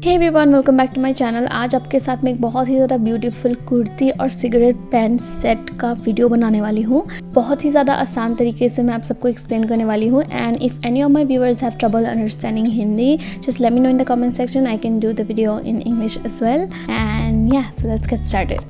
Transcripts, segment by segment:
Hey everyone, welcome back to my channel. आज आपके साथ में एक बहुत ही ज़्यादा ब्यूटीफुल कुर्ती और सिगरेट पैंट सेट का वीडियो बनाने वाली हूँ। बहुत ही ज़्यादा आसान तरीके से मैं आप सबको एक्सप्लेन करने वाली हूँ। And if any of my viewers have trouble understanding Hindi, just let me know in the comment section. I can do the video in English as well. And yeah so let's get started.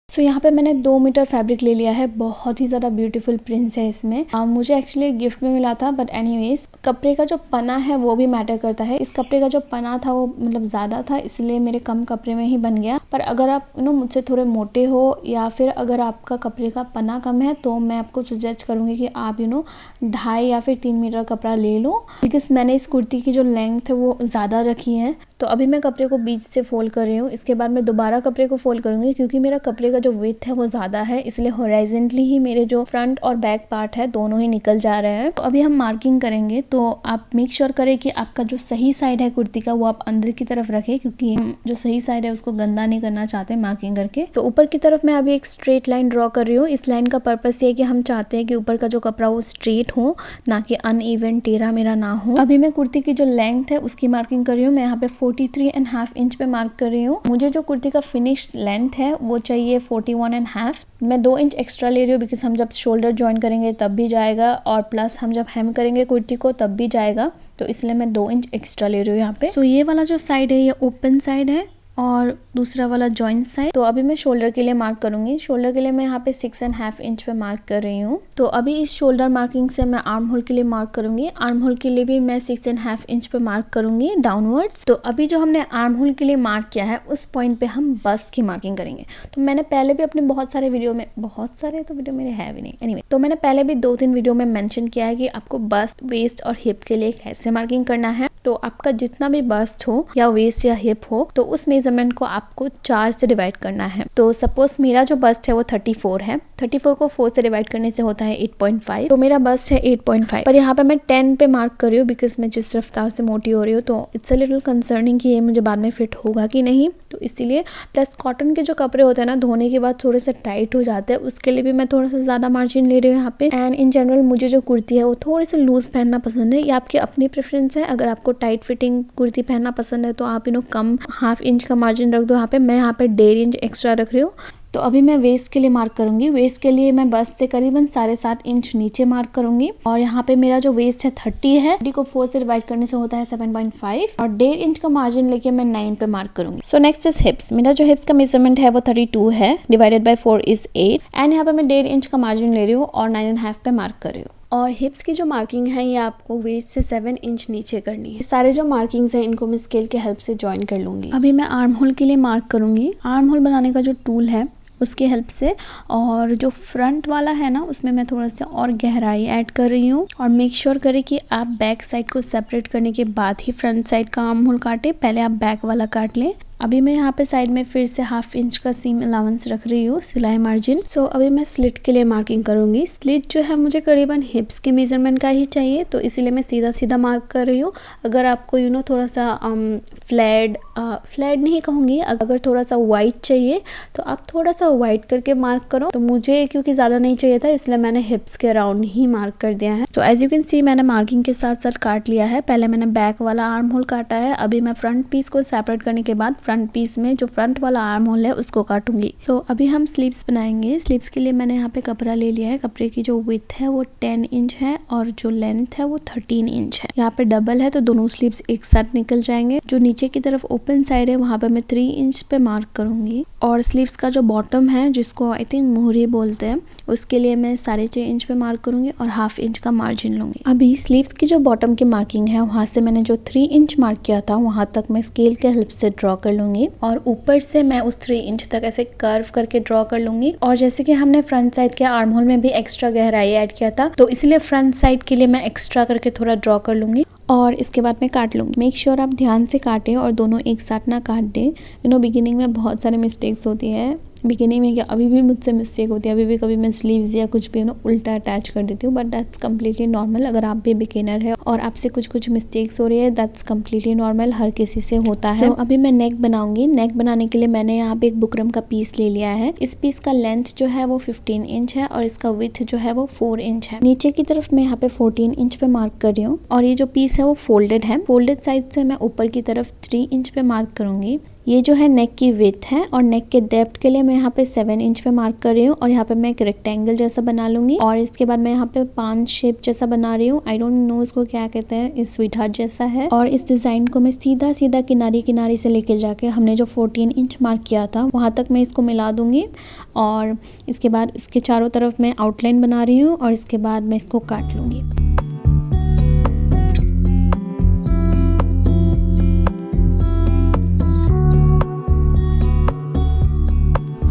So यहाँ पे मैंने 2 metre fabric ले लिया है। बहुत ही ज़्यादा beautiful prints है इसमें। मुझे एक्चुअली गिफ्ट में मिला था, बट एनीवेज कपड़े का जो पना है वो भी मैटर करता है। इस कपड़े का जो पना था वो मतलब ज़्यादा था, इसलिए मेरे कम कपड़े में ही बन गया। पर अगर आप मुझसे थोड़े मोटे हो या फिर अगर आपका कपड़े का पना कम है तो मैं आपको सजेस्ट करूँगी कि आप 2.5 या फिर 3 मीटर कपड़ा ले लो, बिकॉज मैंने इस कुर्ती की जो लेंथ है वो ज़्यादा रखी है। तो अभी मैं कपड़े को बीच से फोल्ड कर रही हूँ। इसके बाद मैं दोबारा कपड़े को फोल्ड करूँगी, क्योंकि मेरा कपड़े का जो विड्थ है वो ज़्यादा है, इसलिए हॉराइजेंटली ही मेरे जो फ्रंट और बैक पार्ट है दोनों ही निकल जा रहे हैं। तो अभी हम मार्किंग करेंगे, तो आप मेक श्योर करें कि आपका जो सही साइड है कुर्ती का वो आप अंदर की तरफ रखें, क्योंकि जो सही साइड है उसको गंदा नहीं करना चाहते मार्किंग करके। तो ऊपर की तरफ मैं अभी एक स्ट्रेट लाइन ड्रॉ कर रही हूँ। इस लाइन का पर्पस ये है कि हम चाहते हैं कि ऊपर का जो कपड़ा वो स्ट्रेट हो, ना कि अनइवन टेढ़ा मेरा ना हो। अभी मैं कुर्ती की जो लेंथ है उसकी मार्किंग कर रही हूँ। मैं यहाँ पे 43.5 इंच पे मार्क कर रही हूँ। मुझे जो कुर्ती का फिनिश्ड लेंथ है वो चाहिए 41.5। मैं 2 इंच एक्स्ट्रा ले रही हूँ, बिकॉज हम जब शोल्डर ज्वाइन करेंगे तब भी जाएगा, और प्लस हम जब हेम करेंगे कुर्ती को तब भी जाएगा, तो इसलिए मैं 2 इंच एक्स्ट्रा ले रही हूँ यहाँ पे। सो ये वाला जो साइड है ये ओपन साइड है और दूसरा वाला जॉइंट साइड। तो अभी मैं शोल्डर के लिए मार्क करूंगी। शोल्डर के लिए मैं यहाँ पे 6.5 इंच पे मार्क कर रही हूँ। तो अभी इस शोल्डर मार्किंग से मैं आर्म होल के लिए मार्क करूंगी। आर्म होल के लिए भी मैं 6.5 इंच पे मार्क करूंगी डाउनवर्ड्स। तो अभी जो हमने आर्म होल के लिए मार्क किया है उस पॉइंट पे हम बस्ट की मार्किंग करेंगे। तो मैंने पहले भी अपने बहुत सारे वीडियो में, बहुत सारे तो वीडियो मेरे है भी नहीं, एनीवे, तो मैंने पहले भी 2-3 वीडियो में मेंशन किया है कि आपको बस्ट, वेस्ट और हिप के लिए कैसे मार्किंग करना है। तो आपका जितना भी बस्ट हो या वेस्ट या हिप हो, तो उस मेजरमेंट को आपको 4 से डिवाइड करना है। तो सपोज मेरा जो बस्ट है वो 34 है। 34 को 4 से डिवाइड करने से होता है 8.5। तो मेरा बस्ट है 8.5, पर यहाँ पे मैं 10 पे मार्क कर रही हूँ, बिकॉज मैं जिस रफ्तार से मोटी हो रही हूँ तो इट्स अ लिटिल कंसर्निंग कि ये मुझे बाद में फिट होगा कि नहीं। तो इसीलिए, प्लस कॉटन के जो कपड़े होते हैं ना, धोने के बाद थोड़े से टाइट हो जाते हैं, उसके लिए भी मैं थोड़ा सा ज़्यादा मार्जिन ले रही हूँ यहाँ पे। एंड इन जनरल मुझे जो कुर्ती है वो थोड़ी सी लूज पहनना पसंद है। ये आपकी अपनी प्रेफरेंस है। अगर आपको टाइट फिटिंग कुर्ती पहनना पसंद है तो आप कम 1/2 इंच का मार्जिन रख दो यहाँ पे। मैं यहाँ पे 1.5 इंच एक्स्ट्रा रख रही हूँ। तो अभी मैं वेस्ट के लिए मार्क करूंगी। वेस्ट के लिए मैं बस्ट से करीबन 7.5 इंच नीचे मार्क करूंगी। और यहाँ पे मेरा जो वेस्ट है 30 है। 30 को 4 से डिवाइड करने से होता है 7.5, और 1.5 इंच का मार्जिन लेके मैं 9 पे मार्क करूंगी। So next is हिप्स। मेरा जो हिप्स का मेजरमेंट है वो 32 है, डिवाइडेड बाय 4 इज 8। एंड यहाँ पे मैं 1.5 इंच का मार्जिन ले रही हूँ और 9.5 पे मार्क कर रही हूँ। और हिप्स की जो मार्किंग है ये आपको वेस्ट से 7 इंच नीचे करनी है। सारे जो मार्किंग्स हैं इनको मैं स्केल के हेल्प से ज्वाइन कर लूंगी। अभी मैं आर्म होल के लिए मार्क करूंगी। आर्म होल बनाने का जो टूल है उसकी हेल्प से, और जो फ्रंट वाला है ना उसमें मैं थोड़ा सा और गहराई ऐड कर रही हूँ। और मेक श्योर करें कि आप बैक साइड को सेपरेट करने के बाद ही फ्रंट साइड का आर्म होल काटें। पहले आप बैक वाला काट लें। अभी मैं यहाँ पे साइड में फिर से 1/2 इंच का सीम अलाउंस रख रही हूँ, सिलाई मार्जिन। सो अभी मैं स्लिट के लिए मार्किंग करूँगी। स्लिट जो है मुझे करीबन हिप्स के मेजरमेंट का ही चाहिए, तो इसीलिए मैं सीधा सीधा मार्क कर रही हूँ। अगर आपको थोड़ा सा फ्लैट नहीं कहूँगी, अगर थोड़ा सा वाइट चाहिए तो आप थोड़ा सा वाइट करके मार्क करो। तो मुझे क्योंकि ज़्यादा नहीं चाहिए था इसलिए मैंने हिप्स के अराउंड ही मार्क कर दिया है। तो एज यू कैन सी मैंने मार्किंग के साथ साथ काट लिया है। पहले मैंने बैक वाला आर्म होल काटा है। अभी मैं फ्रंट पीस को सेपरेट करने के बाद फ्रंट पीस में जो फ्रंट वाला आर्म होल है उसको काटूंगी। तो अभी हम स्लीव्स बनाएंगे। स्लीव्स के लिए मैंने यहाँ पे कपड़ा ले लिया है। कपड़े की जो विड्थ है वो 10 इंच है और जो लेंथ है वो 13 इंच है। यहाँ पे डबल है तो दोनों स्लीव्स एक साथ निकल जाएंगे। जो नीचे की तरफ ओपन साइड है वहाँ पे मैं 3 इंच पे मार्क करूंगी। और स्लीव्स का जो बॉटम है, जिसको आई थिंक मोहरी बोलते हैं, उसके लिए मैं 6.5 इंच पे मार्क करूंगी और 1/2 इंच का मार्जिन लूंगी। अभी स्लीव्स की जो बॉटम की मार्किंग है वहाँ से मैंने जो 3 इंच मार्क किया था वहाँ तक मैं स्केल के हेल्प से ड्रॉ कर लूंगी, और ऊपर से मैं उस 3 इंच तक ऐसे कर्व करके ड्रॉ कर लूंगी। और जैसे कि हमने फ्रंट साइड के आर्म होल में भी एक्स्ट्रा गहराई ऐड किया था, तो इसलिए फ्रंट साइड के लिए मैं एक्स्ट्रा करके थोड़ा ड्रॉ कर लूंगी और इसके बाद मैं काट लूंगी। मेक श्योर आप ध्यान से काटें और दोनों एक साथ ना काट दें। बिगिनिंग में बहुत सारे मिस्टेक्स होती है, बिगिनिंग में क्या अभी भी मुझसे मिस्टेक होती है, अभी भी कभी मैं स्लीव्स या कुछ भी उल्टा अटैच कर देती हूँ, बट दैट्स कम्प्लीटली नॉर्मल। अगर आप भी बिगिनर है और आपसे कुछ मिस्टेक्स हो रही है, दैट्स कम्प्लीटली नॉर्मल, हर किसी से होता है। अभी मैं नेक बनाऊंगी। नेक बनाने के लिए मैंने यहाँ पे एक बुकरम का पीस ले लिया है। इस पीस का लेंथ जो है वो 15 इंच है और इसका विड्थ जो है वो 4 इंच है। नीचे की तरफ मैं यहाँ पे 14 इंच पे मार्क कर रही हूँ और ये जो पीस है वो फोल्डेड है। फोल्डेड साइड से मैं ऊपर की तरफ 3 इंच पे मार्क करूंगी। ये जो है नेक की विड्थ है और नेक के डेप्थ के लिए मैं यहाँ पे 7 इंच पे मार्क कर रही हूँ और यहाँ पे मैं एक रेक्टेंगल जैसा बना लूंगी और इसके बाद मैं यहाँ पे 5 शेप जैसा बना रही हूँ। आई डोंट नो इसको क्या कहते हैं, इस स्वीट हार्ट जैसा है। और इस डिजाइन को मैं सीधा सीधा किनारी से लेके जाके हमने जो 14 इंच मार्क किया था वहां तक मैं इसको मिला दूंगी और इसके बाद इसके चारों तरफ मैं आउटलाइन बना रही हूँ और इसके बाद मैं इसको काट लूंगी।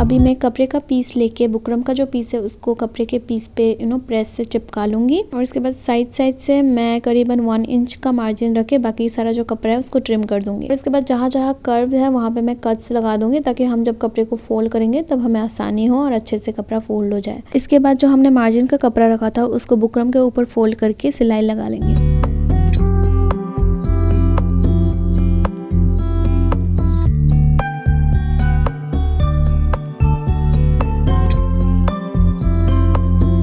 अभी मैं कपड़े का पीस लेके बुकरम का जो पीस है उसको कपड़े के पीस पे प्रेस से चिपका लूंगी और इसके बाद साइड से मैं करीबन 1 इंच का मार्जिन रखे बाकी सारा जो कपड़ा है उसको ट्रिम कर दूंगी। और इसके बाद जहाँ जहाँ कर्व है वहाँ पे मैं कट्स लगा दूंगी ताकि हम जब कपड़े को फोल्ड करेंगे तब हमें आसानी हो और अच्छे से कपड़ा फोल्ड हो जाए। इसके बाद जो हमने मार्जिन का कपड़ा रखा था उसको बुकरम के ऊपर फोल्ड करके सिलाई लगा लेंगे।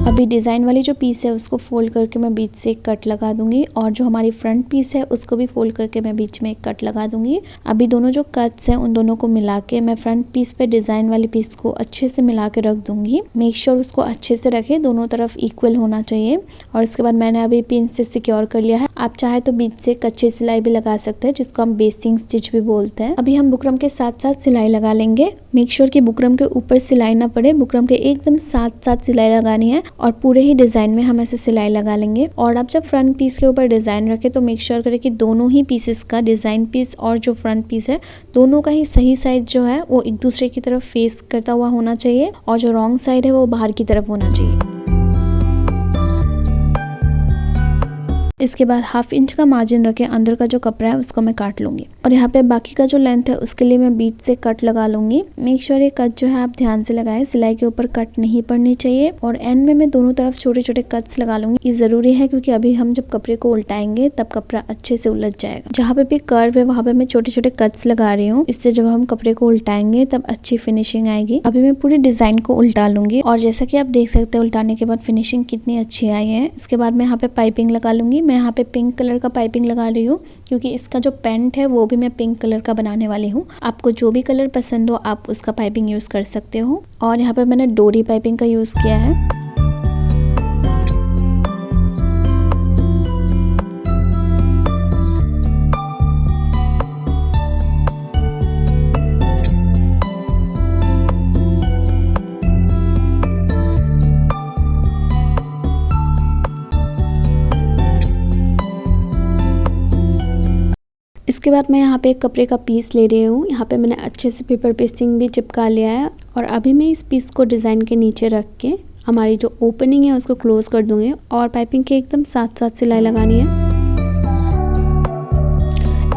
अभी डिज़ाइन वाली जो पीस है उसको फोल्ड करके मैं बीच से एक कट लगा दूंगी और जो हमारी फ्रंट पीस है उसको भी फोल्ड करके मैं बीच में एक कट लगा दूंगी। अभी दोनों जो कट्स हैं उन दोनों को मिला के मैं फ्रंट पीस पे डिज़ाइन वाली पीस को अच्छे से मिला के रख दूंगी। मेक श्योर उसको अच्छे से रखें, दोनों तरफ इक्वल होना चाहिए। और इसके बाद मैंने अभी पिन से सिक्योर कर लिया है। आप चाहे तो बीच से कच्ची सिलाई भी लगा सकते हैं जिसको हम बेसिंग स्टिच भी बोलते हैं। अभी हम बुकरम के साथ साथ सिलाई लगा लेंगे। मेक श्योर कि बुकरम के ऊपर सिलाई ना पड़े, बुकरम के एकदम साथ सिलाई लगानी है और पूरे ही डिजाइन में हम ऐसे सिलाई लगा लेंगे। और आप जब फ्रंट पीस के ऊपर डिजाइन रखें तो मेक श्योर करें कि दोनों ही पीसेस का, डिजाइन पीस और जो फ्रंट पीस है, दोनों का ही सही साइड जो है वो एक दूसरे की तरफ फेस करता हुआ होना चाहिए और जो रॉन्ग साइड है वो बाहर की तरफ होना चाहिए। इसके बाद 1/2 इंच का मार्जिन रखे अंदर का जो कपड़ा है उसको मैं काट लूंगी और यहाँ पे बाकी का जो लेंथ है उसके लिए मैं बीच से कट लगा लूंगी। मेक श्योर ये कट जो है आप ध्यान से लगाएं, सिलाई के ऊपर कट नहीं पड़नी चाहिए। और एंड में मैं दोनों तरफ छोटे छोटे कट्स लगा लूंगी। ये जरूरी है क्योंकि अभी हम जब कपड़े को उल्टाएंगे तब कपड़ा अच्छे से उलझ जाएगा। जहाँ पे भी कर्व है वहाँ पे मैं छोटे छोटे कट्स लगा रही हूँ, इससे जब हम कपड़े को उल्टाएंगे तब अच्छी फिनिशिंग आएगी। अभी मैं पूरी डिजाइन को उल्टा लूंगी और जैसा कि आप देख सकते हैं उल्टाने के बाद फिनिशिंग कितनी अच्छी आई है। इसके बाद मैं यहाँ पे पाइपिंग लगा लूंगी। मैं यहाँ पे पिंक कलर का पाइपिंग लगा रही हूँ क्योंकि इसका जो पेंट है वो भी मैं पिंक कलर का बनाने वाली हूँ। आपको जो भी कलर पसंद हो आप उसका पाइपिंग यूज कर सकते हो। और यहाँ पे मैंने डोरी पाइपिंग का यूज किया है। इसके बाद मैं यहाँ पे एक कपड़े का पीस ले रही हूँ। यहाँ पे मैंने अच्छे से पेपर पेस्टिंग भी चिपका लिया है और अभी मैं इस पीस को डिज़ाइन के नीचे रख के हमारी जो ओपनिंग है उसको क्लोज कर दूंगी और पाइपिंग के एकदम साथ सिलाई लगानी है।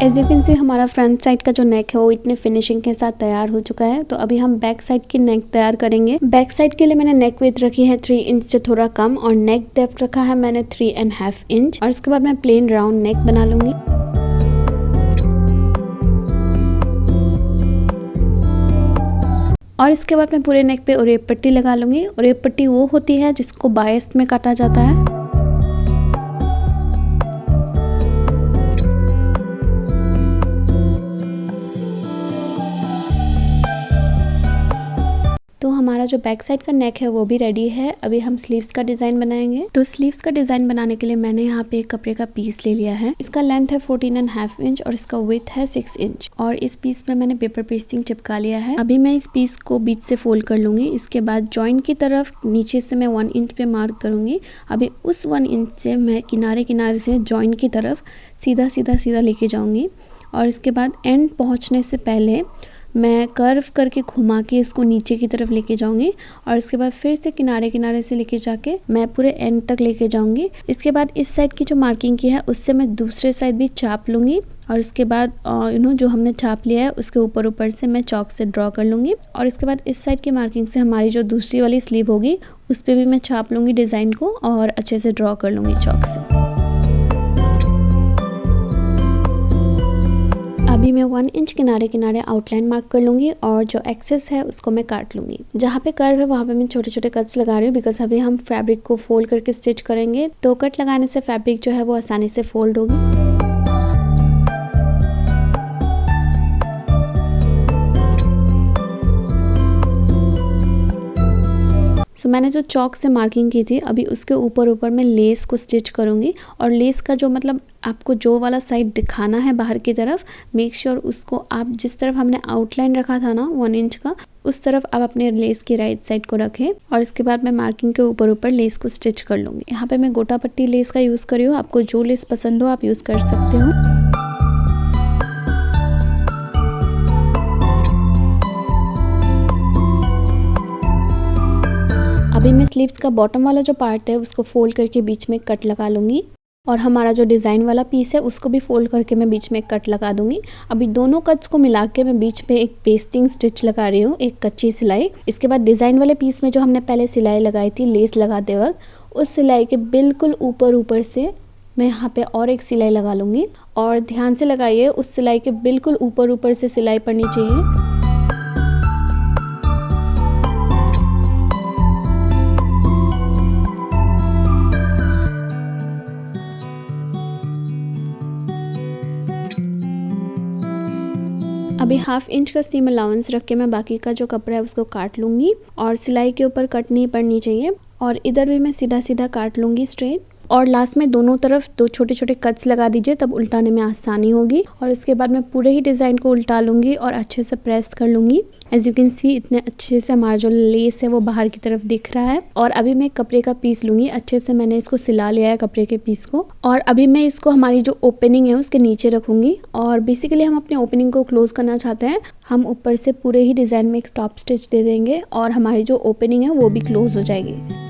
एज यू कैन सी हमारा फ्रंट साइड का जो नेक है वो इतने फिनिशिंग के साथ तैयार हो चुका है। तो अभी हम बैक साइड की नेक तैयार करेंगे। बैक साइड के लिए मैंने नेक विड्थ रखी है 3 इंच से थोड़ा कम और नेक डेप्थ रखा है मैंने 3.5 इंच। और इसके बाद मैं प्लेन राउंड नेक बना लूंगी। और इसके बाद मैं पूरे नेक पे उरेप पट्टी लगा लूंगी। उरेप पट्टी वो होती है जिसको बायस में काटा जाता है। तो हमारा जो बैक साइड का नेक है वो भी रेडी है। अभी हम स्लीव्स का डिजाइन बनाएंगे। तो स्लीव्स का डिजाइन बनाने के लिए मैंने यहाँ पे एक कपड़े का पीस ले लिया है। इसका लेंथ है 14.5 इंच और इसका विड्थ है 6 इंच और इस पीस में मैंने पेपर पेस्टिंग चिपका लिया है। अभी मैं इस पीस को बीच से फोल्ड कर लूंगी। इसके बाद जॉइंट की तरफ नीचे से मैं 1 इंच पे मार्क करूंगी। अभी उस 1 इंच से मैं किनारे से जॉइंट की तरफ सीधा लेके जाऊंगी और इसके बाद एंड पहुंचने से पहले मैं कर्व करके घुमा के इसको नीचे की तरफ लेके जाऊंगी और इसके बाद फिर से किनारे किनारे से लेके जाके मैं पूरे एंड तक लेके जाऊंगी। इसके बाद इस साइड की जो मार्किंग की है उससे मैं दूसरे साइड भी चाप लूंगी और इसके बाद जो हमने छाप लिया है उसके ऊपर से मैं चॉक से ड्रॉ कर लूँगी और इसके बाद इस साइड की मार्किंग से हमारी जो दूसरी वाली स्लीव होगी उस पर भी मैं छाप लूँगी डिज़ाइन को और अच्छे से ड्रॉ कर लूँगी चॉक से। अभी मैं 1 इंच किनारे किनारे आउटलाइन मार्क कर लूँगी और जो एक्सेस है उसको मैं काट लूँगी। जहाँ पे कर्व है वहाँ पे मैं छोटे छोटे कट्स लगा रही हूँ बिकॉज अभी हम फैब्रिक को फोल्ड करके स्टिच करेंगे, तो कट लगाने से फैब्रिक जो है वो आसानी से फोल्ड होगी। मैंने जो चॉक से मार्किंग की थी अभी उसके ऊपर मैं लेस को स्टिच करूँगी और लेस का जो मतलब आपको जो वाला साइड दिखाना है बाहर की तरफ, मेक श्योर उसको आप जिस तरफ हमने आउटलाइन रखा था ना 1 इंच का, उस तरफ आप अपने लेस की राइट साइड को रखें और इसके बाद मैं मार्किंग के ऊपर लेस को स्टिच कर लूँगी। यहाँ पे मैं गोटा पट्टी लेस का यूज़ कर रही हूँ, आपको जो लेस पसंद हो आप यूज़ कर सकते हो। अभी मैं स्लीव्स का बॉटम वाला जो पार्ट है उसको फोल्ड करके बीच में कट लगा लूँगी और हमारा जो डिज़ाइन वाला पीस है उसको भी फोल्ड करके मैं बीच में कट लगा दूँगी। अभी दोनों कट्स को मिला के मैं बीच में एक पेस्टिंग स्टिच लगा रही हूँ, एक कच्ची सिलाई। इसके बाद डिज़ाइन वाले पीस में जो हमने पहले सिलाई लगाई थी लेस लगाते वक्त, उस सिलाई के बिल्कुल ऊपर से मैं यहाँ पे और एक सिलाई लगा लूँगी और ध्यान से लगाइए, उस सिलाई के बिल्कुल ऊपर से सिलाई पड़नी चाहिए। अभी 1/2 इंच का सीम अलाउंस रख के मैं बाकी का जो कपड़ा है उसको काट लूँगी और सिलाई के ऊपर कट नहीं पड़नी चाहिए और इधर भी मैं सीधा काट लूँगी स्ट्रेट और लास्ट में दोनों तरफ 2 छोटे छोटे कट्स लगा दीजिए, तब उल्टाने में आसानी होगी। और इसके बाद मैं पूरे ही डिज़ाइन को उल्टा लूँगी और अच्छे से प्रेस कर लूँगी। एज यू कैन सी इतने अच्छे से हमारा जो लेस है वो बाहर की तरफ दिख रहा है। और अभी मैं कपड़े का पीस लूँगी, अच्छे से मैंने इसको सिला लिया है कपड़े के पीस को और अभी मैं इसको हमारी जो ओपनिंग है उसके नीचे रखूँगी और बेसिकली हम अपने ओपनिंग को क्लोज करना चाहते हैं। हम ऊपर से पूरे ही डिज़ाइन में एक टॉप स्टिच दे देंगे और हमारी जो ओपनिंग है वो भी क्लोज हो जाएगी।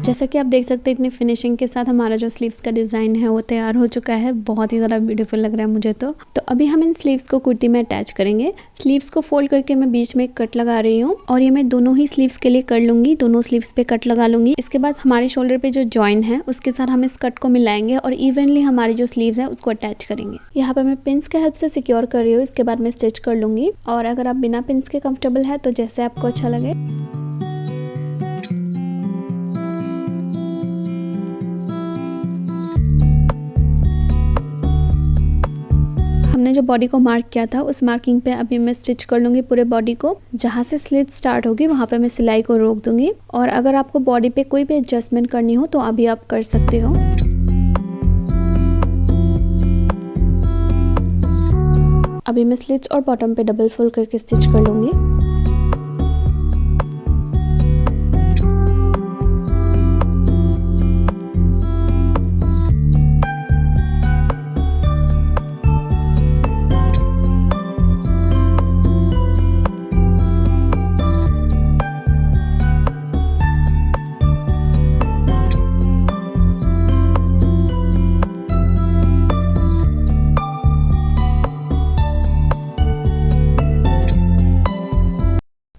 जैसा कि आप देख सकते हैं इतनी फिनिशिंग के साथ हमारा जो स्लीव्स का डिज़ाइन है वो तैयार हो चुका है। बहुत ही ज़्यादा ब्यूटीफुल लग रहा है मुझे तो अभी हम इन स्लीव्स को कुर्ती में अटैच करेंगे। स्लीव्स को फोल्ड करके मैं बीच में कट लगा रही हूँ और ये मैं दोनों ही स्लीव्स के लिए कर लूँगी, दोनों स्लीव्स पे कट लगा लूँगी। इसके बाद हमारे शोल्डर पे जो जॉइन है उसके साथ हम इस कट को मिलाएंगे और इवनली हमारी जो स्लीव्स है उसको अटैच करेंगे। यहाँ पर मैं पिन्स के हेल्प से सिक्योर कर रही हूँ, इसके बाद मैं स्टिच कर लूँगी। और अगर आप बिना पिन्स के कंफर्टेबल है तो जैसे आपको अच्छा लगे। हमने जो बॉडी को मार्क किया था उस मार्किंग पे अभी मैं स्टिच कर लूँगी पूरे बॉडी को। जहाँ से स्लिट स्टार्ट होगी वहाँ पे मैं सिलाई को रोक दूँगी और अगर आपको बॉडी पे कोई भी एडजस्टमेंट करनी हो तो अभी आप कर सकते हो। अभी मैं स्लिट्स और बॉटम पे डबल फोल्ड करके स्टिच कर लूँगी।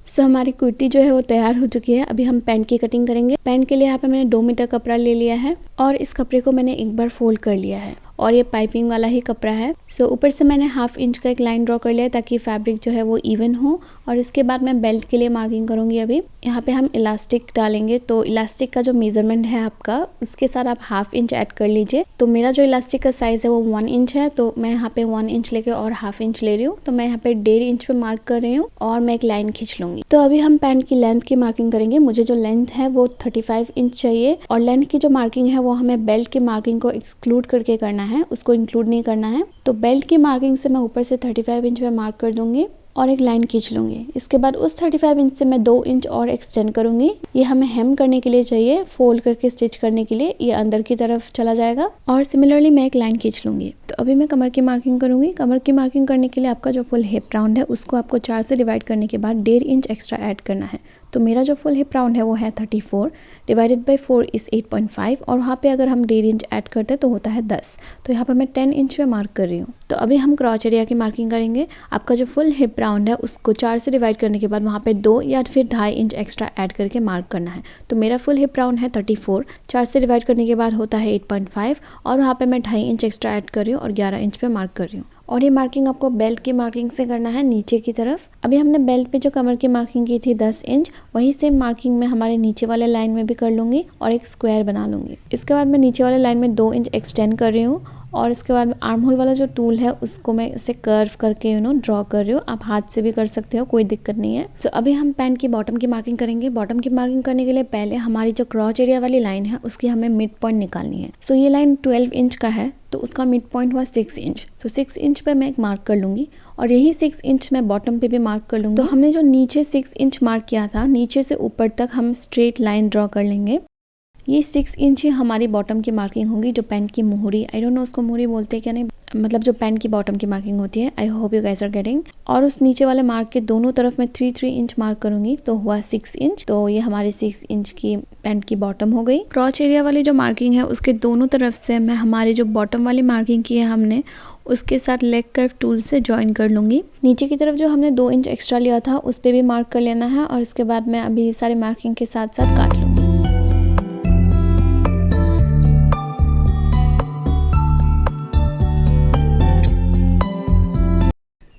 तो हमारी कुर्ती जो है वो तैयार हो चुकी है। अभी हम पैंट की कटिंग करेंगे। पैंट के लिए यहाँ पे मैंने 2 मीटर कपड़ा ले लिया है और इस कपड़े को मैंने एक बार फोल्ड कर लिया है और ये पाइपिंग वाला ही कपड़ा है। सो ऊपर से मैंने 1/2 इंच का एक लाइन ड्रॉ कर लिया है ताकि फैब्रिक जो है वो इवन हो। और इसके बाद मैं बेल्ट के लिए मार्किंग करूँगी। अभी यहाँ पे हम इलास्टिक डालेंगे, तो इलास्टिक का जो मेजरमेंट है आपका उसके साथ आप 1/2 इंच ऐड कर लीजिए। तो मेरा जो इलास्टिक का साइज़ है वो 1 इंच है, तो मैं यहाँ पे 1 इंच लेके और 1/2 इंच ले रही हूँ। तो मैं यहाँ पे 1.5 इंच पे मार्क कर रही हूँ और मैं एक लाइन खींच लूँगी। तो अभी हम पैंट की लेंथ की मार्किंग करेंगे। मुझे जो लेंथ है वो 35 इंच चाहिए और लेंथ की जो मार्किंग है वो हमें बेल्ट की मार्किंग को एक्सक्लूड करके करना है, उसको इंक्लूड नहीं करना है। तो बेल्ट की मार्किंग से मैं ऊपर से 35 इंच पे मार्क कर दूंगी और एक लाइन खींच लूँगी। इसके बाद उस 35 इंच से मैं 2 इंच और एक्सटेंड करूँगी। ये हमें हेम करने के लिए चाहिए, फोल्ड करके स्टिच करने के लिए ये अंदर की तरफ चला जाएगा। और सिमिलरली मैं एक लाइन खींच लूँगी। तो अभी मैं कमर की मार्किंग करूँगी। कमर की मार्किंग करने के लिए आपका जो फुल हिप राउंड है उसको आपको 4 से डिवाइड करने के बाद 1.5 इंच एक्स्ट्रा ऐड करना है। तो मेरा जो फुल हिप राउंड है वो है 34 डिवाइडेड बाई 4 इज़ 8.5 और वहाँ पे अगर हम 1.5 इंच ऐड करते हैं तो होता है 10। तो यहाँ पर मैं 10 इंच में मार्क कर रही हूँ। तो अभी हम क्रॉच एरिया की मार्किंग करेंगे। आपका जो फुल हिप राउंड है उसको 4 से डिवाइड करने के बाद वहाँ पे 2 या फिर 2.5 इंच एक्स्ट्रा ऐड करके मार्क करना है। तो मेरा फुल हिप राउंड है 34, 4 से डिवाइड करने के बाद होता है 8.5 और वहाँ पे मैं 2.5 इंच एक्स्ट्रा ऐड कर रही हूँ और 11 इंच पे मार्क कर रही हूँ। और ये मार्किंग आपको बेल्ट की मार्किंग से करना है नीचे की तरफ। अभी हमने बेल्ट पे जो कमर की मार्किंग की थी 10 इंच, वही सेम मार्किंग मैं हमारे नीचे वाले लाइन में भी कर लूँगी और एक स्क्वायर बना लूँगी। इसके बाद मैं नीचे वाले लाइन में 2 इंच एक्सटेंड कर रही हूँ और इसके बाद आर्म होल वाला जो टूल है उसको मैं इसे कर्व करके ड्रॉ कर रही हूँ। आप हाथ से भी कर सकते हो, कोई दिक्कत नहीं है। तो अभी हम पैंट की बॉटम की मार्किंग करेंगे। बॉटम की मार्किंग करने के लिए पहले हमारी जो क्रॉच एरिया वाली लाइन है उसकी हमें मिड पॉइंट निकालनी है। सो ये लाइन 12 इंच का है तो उसका मिड पॉइंट हुआ 6 इंच। तो 6 इंच पे मैं एक मार्क कर लूँगी और यही 6 इंच मैं बॉटम पे भी मार्क कर लूँगी। तो हमने जो नीचे 6 इंच मार्क किया था, नीचे से ऊपर तक हम स्ट्रेट लाइन ड्रॉ कर लेंगे। ये 6 इंच ही हमारी बॉटम की मार्किंग होगी, जो पैंट की मोहरी, आई डोंट नो उसको मोहरी बोलते हैं क्या नहीं, मतलब जो पैंट की बॉटम की मार्किंग होती है। I hope you guys are getting. और उस नीचे वाले मार्क के दोनों तरफ मैं 3 इंच मार्क करूंगी तो हुआ 6 इंच। तो ये हमारी 6 इंच की पैंट की बॉटम हो गई। क्रॉच एरिया वाली जो मार्किंग है उसके दोनों तरफ से मैं हमारी जो बॉटम वाली मार्किंग की है हमने, उसके साथ लेग कर्व टूल से ज्वाइन कर लूँगी। नीचे की तरफ जो हमने 2 इंच एक्स्ट्रा लिया था उस पर भी मार्क कर लेना है और इसके बाद मैं अभी सारे मार्किंग के साथ साथ काट लूँगी।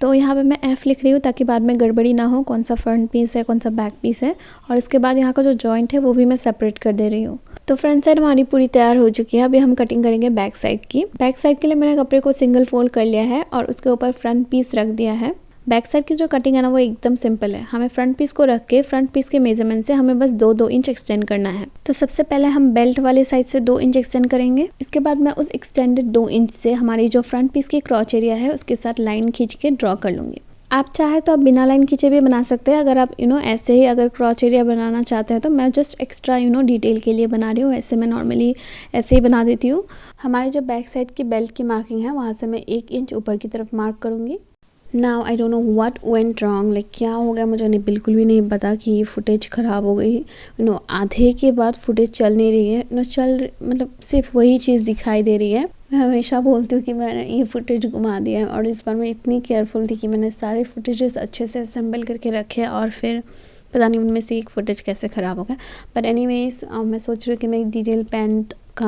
तो यहाँ पे मैं F लिख रही हूँ ताकि बाद में गड़बड़ी ना हो, कौन सा फ्रंट पीस है कौन सा बैक पीस है। और इसके बाद यहाँ का जो जॉइंट है वो भी मैं सेपरेट कर दे रही हूँ। तो फ्रंट साइड हमारी पूरी तैयार हो चुकी है। अभी हम कटिंग करेंगे बैक साइड की। बैक साइड के लिए मैंने कपड़े को सिंगल फोल्ड कर लिया है और उसके ऊपर फ्रंट पीस रख दिया है। बैक साइड की जो कटिंग है ना वो एकदम सिंपल है। हमें फ्रंट पीस को रख के फ्रंट पीस के मेजरमेंट से हमें बस 2 इंच एक्सटेंड करना है। तो सबसे पहले हम बेल्ट वाले साइड से 2 इंच एक्सटेंड करेंगे। इसके बाद मैं उस एक्सटेंडेड 2 इंच से हमारी जो फ्रंट पीस की क्रॉच एरिया है उसके साथ लाइन खींच के ड्रॉ कर लूँगी। आप चाहे तो आप बिना लाइन खींचे भी बना सकते हैं। अगर आप ऐसे ही अगर क्रॉच एरिया बनाना चाहते हैं तो मैं जस्ट एक्स्ट्रा डिटेल के लिए बना रही हूँ। ऐसे मैं नॉर्मली ऐसे ही बना देती हूँ। हमारे जो बैक साइड की बेल्ट की मार्किंग है वहाँ से मैं 1 इंच ऊपर की तरफ मार्क करूँगी। Now I don't know what went wrong, like क्या हो गया मुझे बिल्कुल भी नहीं पता कि ये फुटेज ख़राब हो गई। आधे के बाद फुटेज चल नहीं रही है, मतलब सिर्फ वही चीज़ दिखाई दे रही है। मैं हमेशा बोलती हूँ कि मैंने ये फुटेज घुमा दिया है और इस बार मैं इतनी केयरफुल थी कि मैंने सारे फुटेजेस अच्छे से असेंबल करके रखे और फिर पता नहीं उनमें से एक फुटेज कैसे ख़राब हो गया। बट एनीवेज मैं सोच रही हूँ कि मैं एक डिटेल पैंट का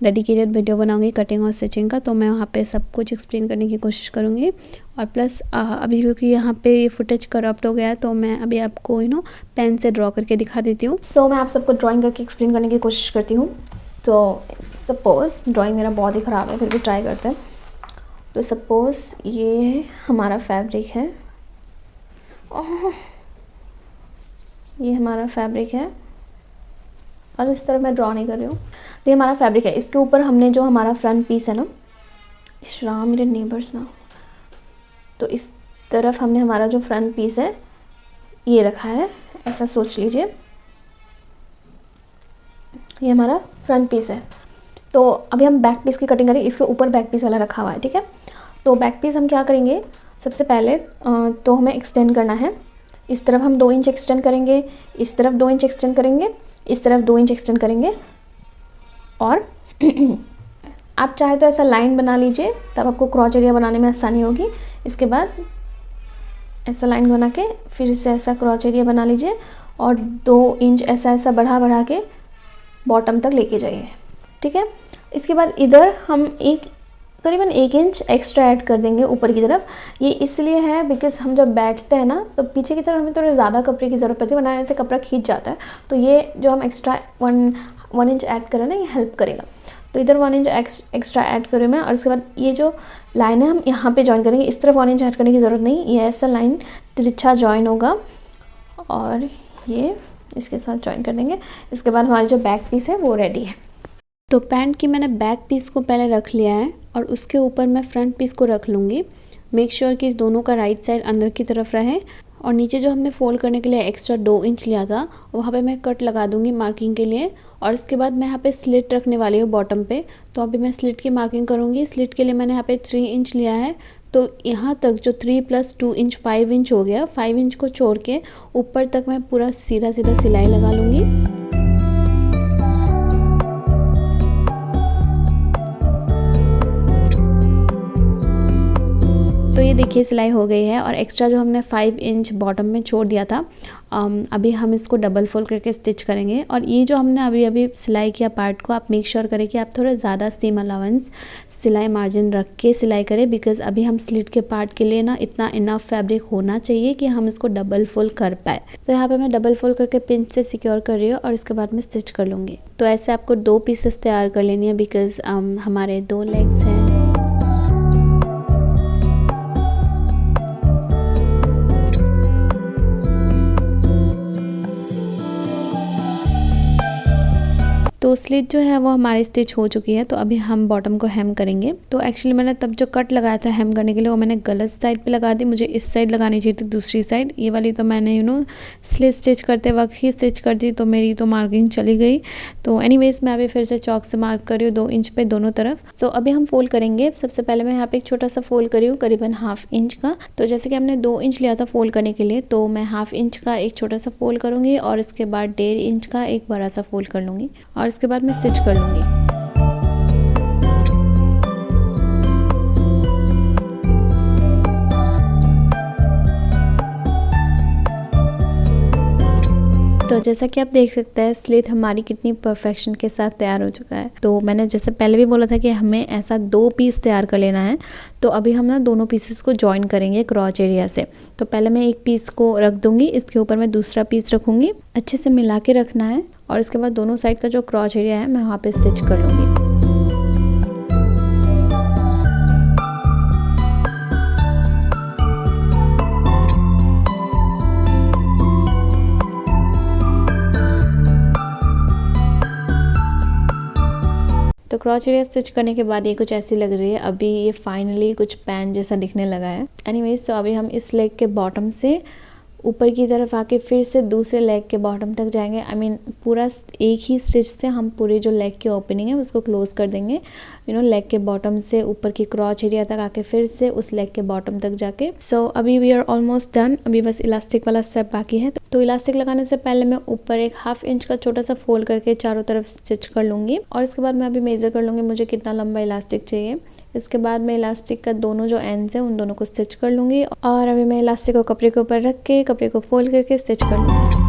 डेडिकेटेड वीडियो बनाऊंगी कटिंग और स्टिचिंग का। तो मैं वहाँ पे सब कुछ एक्सप्लेन करने की कोशिश करूँगी। और प्लस अभी क्योंकि यहाँ पे ये फुटेज करप्ट हो गया है तो मैं अभी आपको पेन से ड्रॉ करके दिखा देती हूँ। सो मैं आप सबको ड्राइंग करके एक्सप्लेन करने की कोशिश करती हूँ। तो सपोज़ ड्राइंग मेरा बहुत ही ख़राब है, फिर भी ट्राई करते हैं। तो सपोज़ ये हमारा फैब्रिक है, ये हमारा फैब्रिक है और इस तरह मैं ड्रॉ नहीं कर रही हूँ। तो ये हमारा फैब्रिक है। इसके ऊपर हमने जो हमारा फ्रंट पीस है ना, श्राम मेरे नेबर्स ना, तो इस तरफ हमने हमारा जो फ्रंट पीस है ये रखा है, ऐसा सोच लीजिए। ये हमारा फ्रंट पीस है। तो अभी हम बैक पीस की कटिंग करेंगे। इसके ऊपर बैक पीस वाला रखा हुआ है, ठीक है। तो बैक पीस हम क्या करेंगे, सबसे पहले तो हमें एक्सटेंड करना है। इस तरफ हम 2 इंच एक्सटेंड करेंगे, इस तरफ 2 इंच एक्सटेंड करेंगे, इस तरफ 2 इंच एक्सटेंड करेंगे। और आप चाहे तो ऐसा लाइन बना लीजिए, तब आपको क्रॉच एरिया बनाने में आसानी होगी। इसके बाद ऐसा लाइन बना के फिर इससे ऐसा क्रॉच एरिया बना लीजिए और 2 इंच ऐसा बढ़ा के बॉटम तक लेके जाइए, ठीक है। इसके बाद इधर हम करीबन 1 इंच एक्स्ट्रा ऐड कर देंगे ऊपर की तरफ। ये इसलिए है बिकॉज हम जब बैठते हैं ना तो पीछे की तरफ हमें थोड़ा ज़्यादा कपड़े की ज़रूरत पड़ती है, वरना ऐसे कपड़ा खींच जाता है। तो ये जो हम एक्स्ट्रा 1 इंच ऐड करें ना, ये हेल्प करेगा। तो इधर 1 इंच एक्स्ट्रा ऐड करूँ मैं और इसके बाद ये जो लाइन है हम यहाँ पे ज्वाइन करेंगे। इस तरफ 1 इंच ऐड करने की ज़रूरत नहीं, ये ऐसा लाइन तिरछा ज्वाइन होगा और ये इसके साथ ज्वाइन कर देंगे। इसके बाद हमारी जो बैक पीस है वो रेडी है। तो पैंट की मैंने बैक पीस को पहले रख लिया है और उसके ऊपर मैं फ्रंट पीस को रख लूँगी। मेक श्योर कि दोनों का राइट साइड अंदर की तरफ रहे। और नीचे जो हमने फोल्ड करने के लिए एक्स्ट्रा 2 इंच लिया था वहाँ पे मैं कट लगा दूंगी मार्किंग के लिए। और इसके बाद मैं यहाँ पे स्लिट रखने वाली हूँ बॉटम पे, तो अभी मैं स्लिट की मार्किंग करूँगी। स्लिट के लिए मैंने यहाँ पे 3 इंच लिया है, तो यहाँ तक जो 3 + 2 इंच 5 इंच हो गया। 5 इंच को छोड़ के ऊपर तक मैं पूरा सीधा सीधा सिलाई लगा लूँगी। तो ये देखिए सिलाई हो गई है। और एक्स्ट्रा जो हमने 5 इंच बॉटम में छोड़ दिया था, अभी हम इसको डबल फोल्ड करके स्टिच करेंगे। और ये जो हमने अभी सिलाई किया पार्ट को, आप मेक श्योर करें कि आप थोड़ा ज़्यादा सीम अलाउंस सिलाई मार्जिन रख के सिलाई करें, बिकॉज अभी हम स्लिट के पार्ट के लिए ना इतना इनफ फैब्रिक होना चाहिए कि हम इसको डबल फोल्ड कर पाए। तो यहाँ पर मैं डबल फोल्ड करके पिंच से सिक्योर कर रही हूँ और इसके बाद मैं स्टिच कर लूँगी। तो ऐसे आपको 2 पीसेस तैयार कर लेनी है, बिकॉज हमारे 2 लेग्स हैं। तो स्लिट जो है वो हमारी स्टिच हो चुकी है, तो अभी हम बॉटम को हेम करेंगे। तो एक्चुअली मैंने तब जो कट लगाया था हेम करने के लिए वो मैंने गलत साइड पे लगा दी, मुझे इस साइड लगानी चाहिए थी दूसरी साइड। ये वाली तो मैंने स्लिट स्टिच करते वक्त ही स्टिच कर दी, तो मेरी तो मार्किंग चली गई। तो एनीवेज मैं अभी फिर से चॉक से मार्क कर रही हूँ 2 इंच पे दोनों तरफ। सो अभी हम फोल्ड करेंगे। सबसे पहले मैं यहाँ पे एक छोटा सा फोल्ड करी हूँ करीबन 1/2 इंच का। तो जैसे कि हमने 2 इंच लिया था फोल्ड करने के लिए, तो मैं 1/2 इंच का एक छोटा सा फोल्ड करूँगी और इसके बाद 1.5 इंच का एक बड़ा सा फोल्ड कर लूँगी और इसके बाद मैं स्टिच कर लूँगी। तो जैसा कि आप देख सकते हैं स्लिट हमारी कितनी परफेक्शन के साथ तैयार हो चुका है। तो मैंने जैसे पहले भी बोला था कि हमें ऐसा 2 पीस तैयार कर लेना है। तो अभी हम ना दोनों पीसेस को जॉइन करेंगे क्रॉच एरिया से। तो पहले मैं एक पीस को रख दूंगी, इसके ऊपर मैं दूसरा पीस रखूंगी, अच्छे से मिला के रखना है। और इसके बाद दोनों साइड का जो क्रॉच एरिया है मैं वहाँ पे स्टिच कर लूँगी। तो क्रॉच एरिया स्टिच करने के बाद ये कुछ ऐसी लग रही है। अभी ये फाइनली कुछ पैन जैसा दिखने लगा है। एनीवेज तो अभी हम इस लेग के बॉटम से ऊपर की तरफ आके फिर से दूसरे लेग के बॉटम तक जाएंगे। आई मीन पूरा एक ही स्टिच से हम पूरी जो लेग की ओपनिंग है उसको क्लोज कर देंगे। लेग के बॉटम से ऊपर की क्रॉच एरिया तक आके फिर से उस लेग के बॉटम तक जाके। सो अभी वी आर ऑलमोस्ट डन। अभी बस इलास्टिक वाला स्टेप बाकी है। तो इलास्टिक लगाने से पहले मैं ऊपर एक 1/2 इंच का छोटा सा फोल्ड करके चारों तरफ स्टिच कर लूँगी। और इसके बाद मैं अभी मेजर कर लूँगी मुझे कितना लंबा इलास्टिक चाहिए। इसके बाद मैं इलास्टिक का दोनों जो एंड्स हैं उन दोनों को स्टिच कर लूँगी। और अभी मैं इलास्टिक को कपड़े के ऊपर रख के कपड़े को फोल्ड करके स्टिच कर लूँगी।